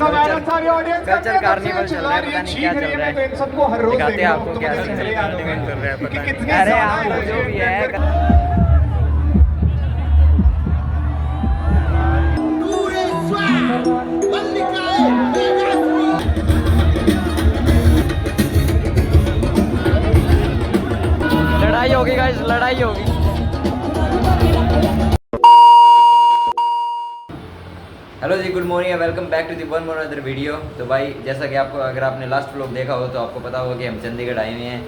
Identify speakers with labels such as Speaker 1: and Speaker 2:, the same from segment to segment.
Speaker 1: Culture carnival चल रहा है, पता नहीं क्या चल रहा है, दिखाते हैं आपको क्या चल रहा है, पता नहीं। अरे हाँ जो भी है। लड़ाई होगी गाइस, लड़ाई होगी। हेलो जी, good morning, welcome back to the one more other video. तो भाई जैसा कि आपको, अगर आपने लास्ट व्लॉग देखा हो तो आपको पता होगा कि हम चंडीगढ़ आए हुए हैं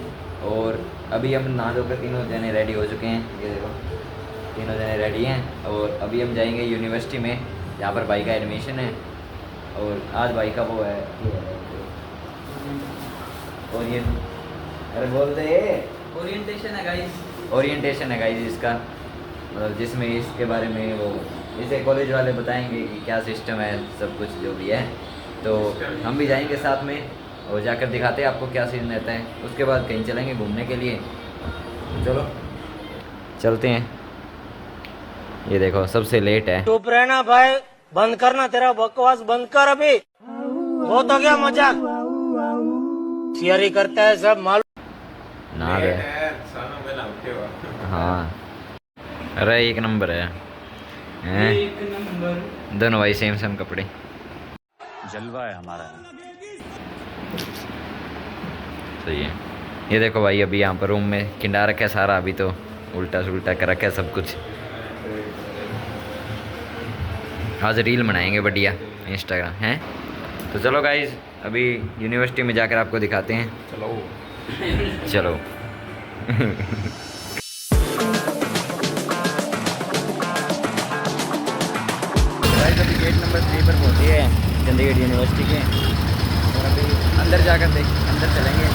Speaker 1: और अभी हम नहा धोकर तीनों जने रेडी हो चुके हैं। ये देखो तीनों जने रेडी हैं और अभी हम जाएंगे यूनिवर्सिटी में, जहाँ पर भाई का एडमिशन है। और आज भाई का वो है और ये अरे बोलते ओरिएंटेशन है गाइस, ओरिएंटेशन है गाइस इसका, मतलब जिसमें इसके बारे में वो इसे कॉलेज वाले बताएंगे कि क्या सिस्टम है, सब कुछ जो भी है। तो हम भी जाएंगे साथ में और जाकर दिखाते हैं आपको क्या सीन रहता है। उसके बाद कहीं चलेंगे घूमने के लिए। चलो चलते हैं। ये देखो सबसे लेट है।
Speaker 2: चुप रहना भाई, बंद करना, तेरा बकवास बंद कर अभी, बहुत हो गया मजाक, थियरी करता है सब मालूम
Speaker 1: ना रे। हाँ अरे एक नंबर है, एक नंबर। दोनों भाई सेम सेम कपड़े,
Speaker 3: जलवा है हमारा।
Speaker 1: सही है। ये देखो भाई अभी यहाँ पर रूम में किंडा रखा है सारा, अभी तो उल्टा सुल्टा कर रखा है सब कुछ। आज रील बनाएंगे बढ़िया इंस्टाग्राम है। तो चलो गाइज अभी यूनिवर्सिटी में जाकर आपको दिखाते हैं। चलो गाइज अभी गेट नंबर 3 पर पहुँचे हैं चंडीगढ़ यूनिवर्सिटी के, और अभी अंदर जाकर अंदर चलेंगे।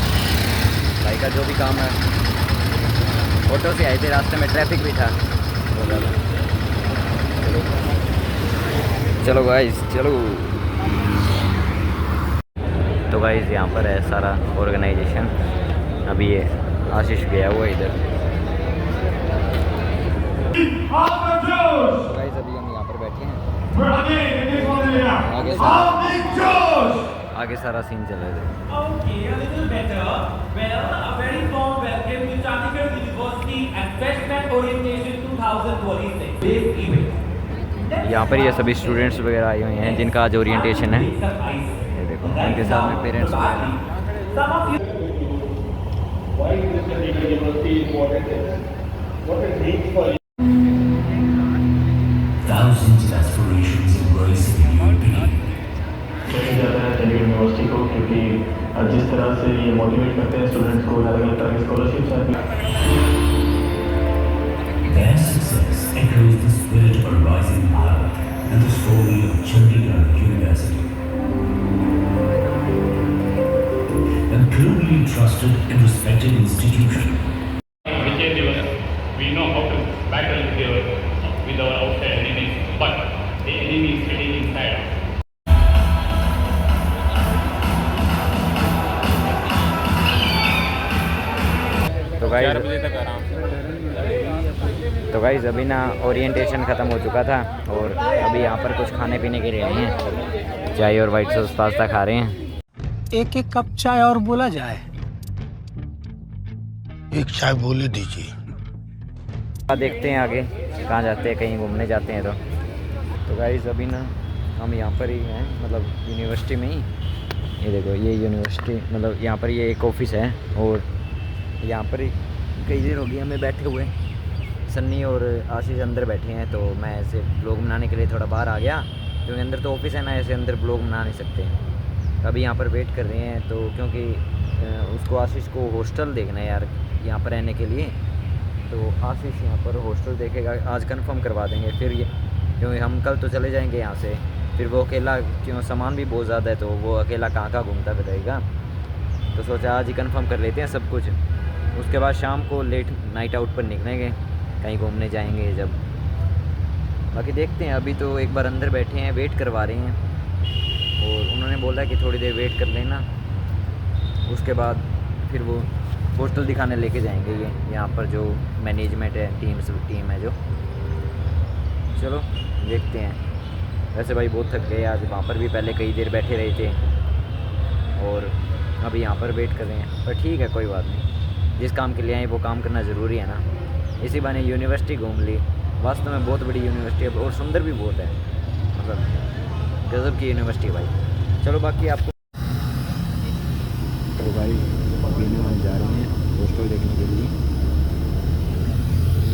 Speaker 1: भाई का जो भी काम है, ऑटो से आए थे, रास्ते में ट्रैफिक भी था बहुत ज़्यादा। चलो गाइज चलो। तो गाइज यहाँ पर है सारा ऑर्गेनाइजेशन। अभी ये आशीष गया हुआ इधर। तो गाइज अभी हम यहाँ पर बैठे हैं, आगे सारा सीन चल रहा है। यहाँ पर ये सभी स्टूडेंट्स वगैरह आए हुए हैं जिनका आज ओरिएंटेशन है। ये देखो उनके साथ में पेरेंट्स
Speaker 4: यूनिवर्सिटी को, क्योंकि जिस तरह से ये मोटिवेट करते हैं स्टूडेंट्स को, अलग अलग तरह की स्कॉलरशिप्स आती हैं।
Speaker 5: Their success echoes the spirit of a rising Bharat and the story of Chandigarh University. A globally trusted and respected institution.
Speaker 4: We know how to battle with our outside enemies, but the enemy is sitting inside us.
Speaker 1: तो guys अभी ना orientation ख़त्म हो चुका था और अभी यहाँ पर कुछ खाने पीने के लिए आए हैं। चाय और वाइट सॉस पास्ता खा रहे हैं।
Speaker 2: एक एक कप चाय और बोला जाए,
Speaker 6: एक चाय बोले दीजिए।
Speaker 1: देखते हैं आगे कहाँ जाते हैं, कहीं घूमने जाते हैं। तो गाइज अभी ना हम यहाँ पर ही हैं, मतलब यूनिवर्सिटी में ही। ये देखो ये यूनिवर्सिटी, मतलब यहाँ पर ये एक ऑफिस है और यहाँ पर ही कई देर हो गई हमें बैठे हुए। सन्नी और आशीष अंदर बैठे हैं, तो मैं ऐसे ब्लॉग बनाने के लिए थोड़ा बाहर आ गया, क्योंकि अंदर तो ऑफिस है ना, ऐसे अंदर ब्लॉग बना नहीं सकते। अभी यहाँ पर वेट कर रहे हैं, तो क्योंकि उसको आशीष को हॉस्टल देखना है यार यहाँ पर रहने के लिए। तो आशीष यहाँ पर हॉस्टल देखेगा, आज कंफर्म करवा देंगे फिर ये, क्योंकि हम कल तो चले जाएंगे यहाँ से। फिर वो अकेला, क्यों सामान भी बहुत ज़्यादा है, तो वो अकेला कहाँ कहाँ घूमता रहेगा। तो सोचा आज ही कंफर्म कर लेते हैं सब कुछ, उसके बाद शाम को लेट नाइट आउट पर निकलेंगे, कहीं घूमने जाएंगे जब। बाकी देखते हैं, अभी तो एक बार अंदर बैठे हैं, वेट करवा रहे हैं और उन्होंने बोला कि थोड़ी देर वेट कर लेना, उसके बाद फिर वो हॉस्टल दिखाने लेके जाएंगे। ये यहाँ पर जो मैनेजमेंट है, टीम है जो। चलो देखते हैं। वैसे भाई बहुत थक गए आज, वहाँ पर भी पहले कई देर बैठे रहे थे और अभी यहाँ पर वेट कर रहे हैं, पर ठीक है कोई बात नहीं, जिस काम के लिए आए वो काम करना ज़रूरी है ना। इसी बहाने यूनिवर्सिटी घूम ली, वास्तव में बहुत बड़ी यूनिवर्सिटी है और सुंदर भी बहुत है, मतलब गज़ब की यूनिवर्सिटी है भाई। चलो बाकी आपको तो भाई अभी हम जा रहे हैं हॉस्टल देखने के लिए।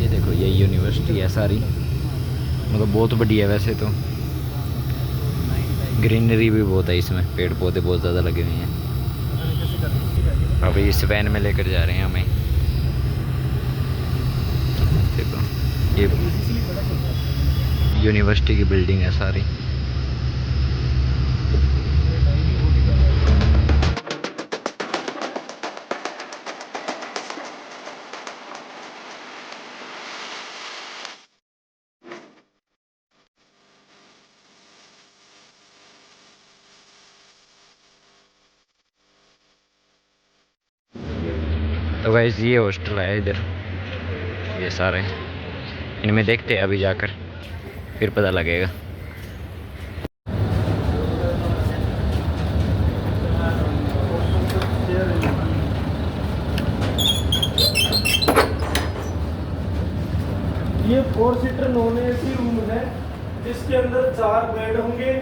Speaker 1: ये देखो ये यूनिवर्सिटी है सारी, मतलब बहुत बड़ी है वैसे तो, ग्रीनरी भी बहुत है इसमें, पेड़ पौधे बहुत ज़्यादा लगे हुए हैं। अभी इस वैन में लेकर जा रहे हैं हमें। देखो ये यूनिवर्सिटी की बिल्डिंग है सारी। तो गाइस ये हॉस्टल है इधर, ये सारे, इनमें देखते हैं अभी जाकर, फिर पता लगेगा।
Speaker 7: ये 4 सीटर नॉन एसी रूम है, जिसके अंदर 4 बेड होंगे,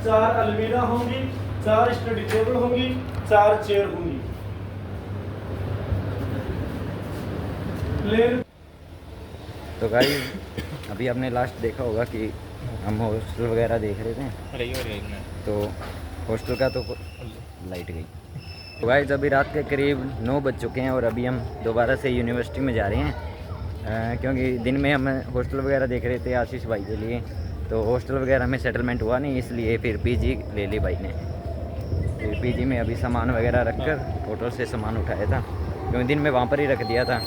Speaker 7: 4 अलमीरा होंगी, 4 स्टडी टेबल होंगी, 4 चेयर होंगी।
Speaker 1: तो गाइस अभी आपने लास्ट देखा होगा कि हम हॉस्टल वगैरह देख रहे थे, तो हॉस्टल का तो लाइट गई। तो गाइस अभी रात के करीब 9 बज चुके हैं और अभी हम दोबारा से यूनिवर्सिटी में जा रहे हैं, क्योंकि दिन में हम हॉस्टल वगैरह देख रहे थे आशीष भाई के लिए, तो हॉस्टल वगैरह में सेटलमेंट हुआ नहीं, इसलिए फिर पीजी ले ली भाई ने। फिर पीजी में अभी सामान वगैरह रखकर होटल से सामान उठाया था, क्योंकि दिन में वहाँ पर ही रख दिया था।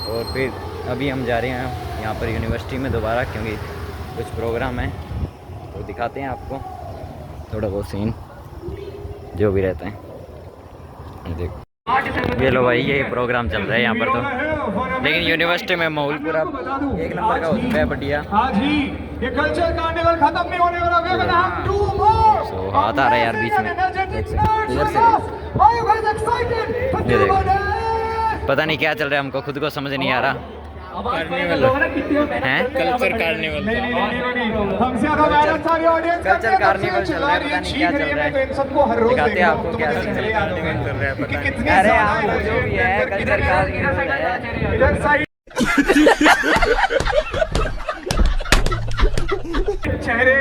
Speaker 1: और फिर अभी हम जा रहे हैं यहाँ पर यूनिवर्सिटी में दोबारा, क्योंकि कुछ प्रोग्राम है, तो दिखाते हैं आपको थोड़ा बहुत सीन जो भी रहता है। देखो ये लो भाई, ये प्रोग्राम चल रहा है यहाँ पर तो, लेकिन यूनिवर्सिटी में माहौल पूरा एक नंबर का होता है, बढ़िया।
Speaker 7: आज ही ये कल्चर कार्निवल खत्म नहीं होने वाला, वे बना हम 2 more।
Speaker 1: सो हाथ आ रहा है यार बीच में, देख सकते इधर से, ये देखो पता नहीं क्या चल रहा है, हमको खुद को समझ नहीं आ रहा। कार्निवल है, कल्चर कार्निवल,
Speaker 7: हमसे ज्यादा मेहनत सारी ऑडियंस
Speaker 1: कल्चर कार्निवल चल रहा है, पता नहीं क्या चल रहा है,
Speaker 7: इन सबको हर रोज
Speaker 1: दिखाते हैं आपको क्या सीन चल रहा है, पता नहीं। अरे हाँ जो भी है कल्चर कार्निवल है।
Speaker 7: इधर साइड चेहरे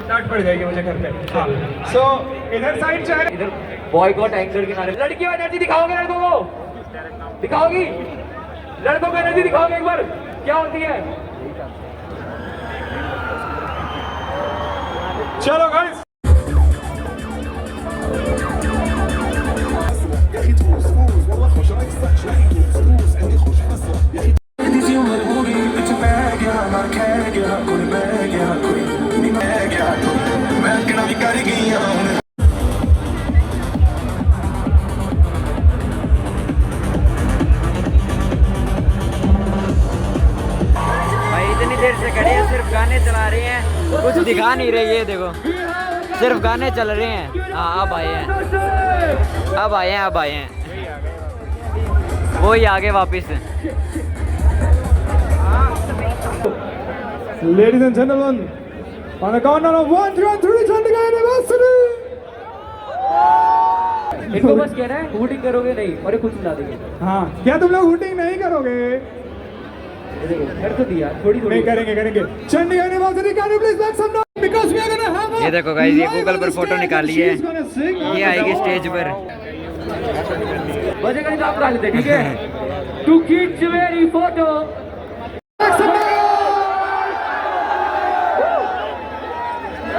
Speaker 7: डांट पड़ जाएगी मुझे घर पे। हाँ सो इधर साइड चेहरे,
Speaker 8: इधर बॉयकॉट एंकर के नारे। लड़कियों एनर्जी दिखाओगे, लड़कों को दिखाओगी, लड़कों को एनर्जी दिखाओगे एक बार, क्या होती है।
Speaker 7: चलो गाइस
Speaker 1: देर से खड़े हैं, सिर्फ गाने चला रहे हैं, कुछ दिखा नहीं रहे। ये देखो सिर्फ गाने चल रहे हैं। हाँ अब आए हैं, अब आए हैं, अब आए हैं, वही आगे वापिस।
Speaker 7: Ladies and gentlemen, on the countdown of 1, 2, 3, Chandigarh University.
Speaker 8: इनको बस कहना है हूटिंग करोगे नहीं और ये कुछ सुना देंगे।
Speaker 7: हाँ क्या तुम लोग हूटिंग नहीं करोगे?
Speaker 8: कर तो दिया, थोड़ी
Speaker 7: नहीं करेंगे, करेंगे। Chandigarh university, can you please make some noise because we are gonna have a
Speaker 1: ये देखो गाइस, ये गूगल पर फोटो निकाली है, ये आएगी स्टेज पर।
Speaker 8: बजेगा नहीं तो आप गा लेते, ठीक है। Two kids very photo.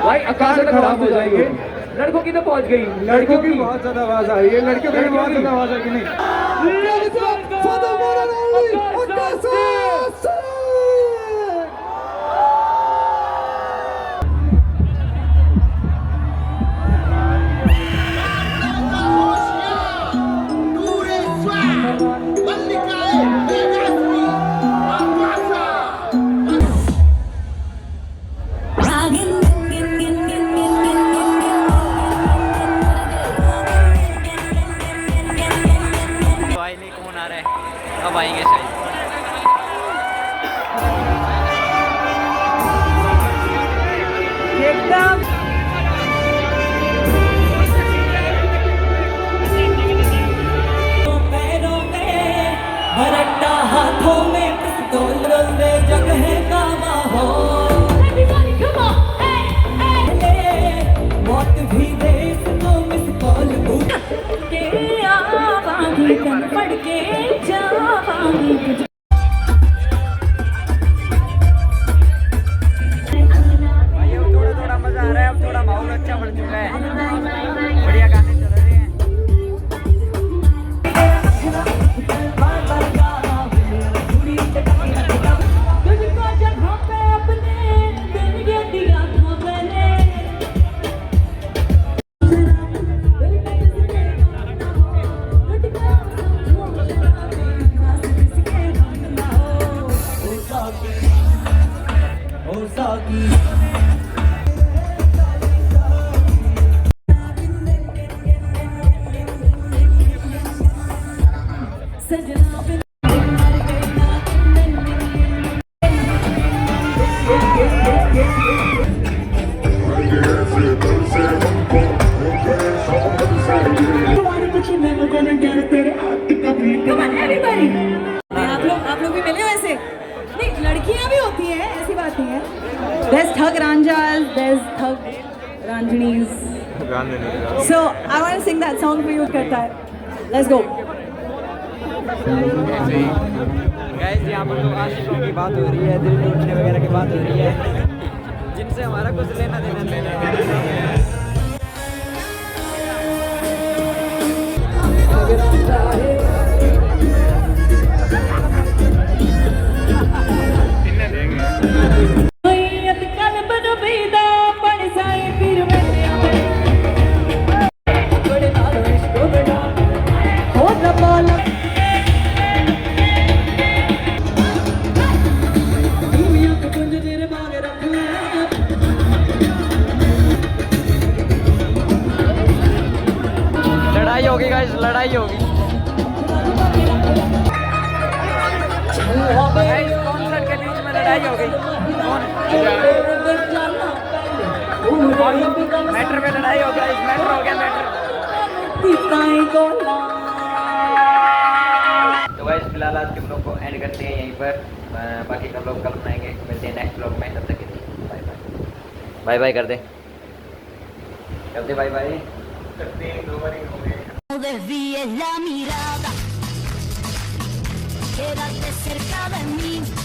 Speaker 8: भाई आकाश तक खराब हो जाएंगे। लड़कों की तो पहुंच गई,
Speaker 7: लड़कों की बहुत ज्यादा आवाज आ रही है, लड़कियों की बहुत ज्यादा आवाज आ रही है। नहीं
Speaker 1: एकदम
Speaker 9: भरट्टा हाथों में पिस्तौल रंगे जगह का माहौल मौत भी दे इसको मिस कॉल के आवाज़ तन पड़ के जावांगी
Speaker 1: भाई अब थोड़ा थोड़ा मजा आ रहा है, अब थोड़ा माहौल अच्छा बन चुका है, बढ़िया गाने चल रहे हैं।
Speaker 9: आप लोग भी मिले वैसे नहीं, लड़कियां भी होती हैं, ऐसी बात नहीं है। There's thug ranjas, there's thug ranjanis. So I want to sing that song for you, करता है। Let's go.
Speaker 1: गाइस यहाँ पर तो आशिकों की बात हो रही है, दिल टूटने वगैरह की बात हो रही है, जिनसे हमारा कुछ लेना देना नहीं है। लड़ाई होगी गाइस, लड़ाई होगी। कॉन्सर्ट के बीच में लड़ाई हो गई, मैटर में लड़ाई हो गया, मैटर हो गया मैटर। तो गाइस फिलहाल आज के ब्लॉग को एंड करते हैं यहीं पर, बाकी का ब्लॉग कल बनाएंगे, मिलते हैं नेक्स्ट ब्लॉग में, तब तक के लिए बाय बाय। बाय बाय कर दे बाय बाय करते हैं, 2 बार ही हो गए।
Speaker 10: Desvíes la mirada, quédate cerca de mí.